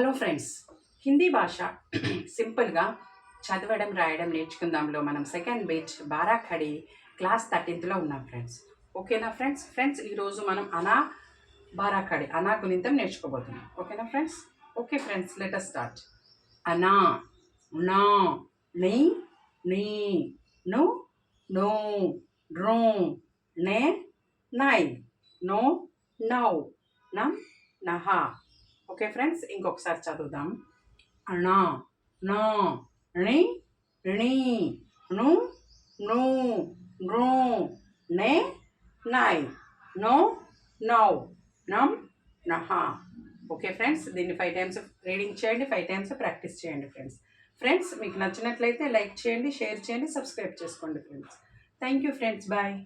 Hello friends, Hindi భాష సింపుల్గా చదవడం రాయడం నేర్చుకుందాంలో మనం సెకండ్ బేచ్ బారా ఖడి క్లాస్ 13th ఉన్నాం ఫ్రెండ్స్. ఓకేనా ఫ్రెండ్స్ ఈరోజు మనం అనా బారా ఖడి అనా గుణింతం నేర్చుకోబోతున్నాం. ఓకేనా friends? Okay friends, let us start. అనా, నా, నీ, నీ, ను, నో, డ్రో, నే, నై, నో, నౌ, నం, నహా. ఓకే ఫ్రెండ్స్, ఇంకొకసారి చదువుదాం. అణా, నా, ణి, ణి, ను, ను, నృ, నే, నై, నో, నౌ, నం, నహ. ఓకే ఫ్రెండ్స్, దీన్ని 5 times రీడింగ్ చేయండి, 5 times ప్రాక్టీస్ చేయండి ఫ్రెండ్స్. మీకు నచ్చినట్లయితే లైక్ చేయండి, షేర్ చేయండి, సబ్స్క్రైబ్ చేసుకోండి friends. Thank you friends, bye.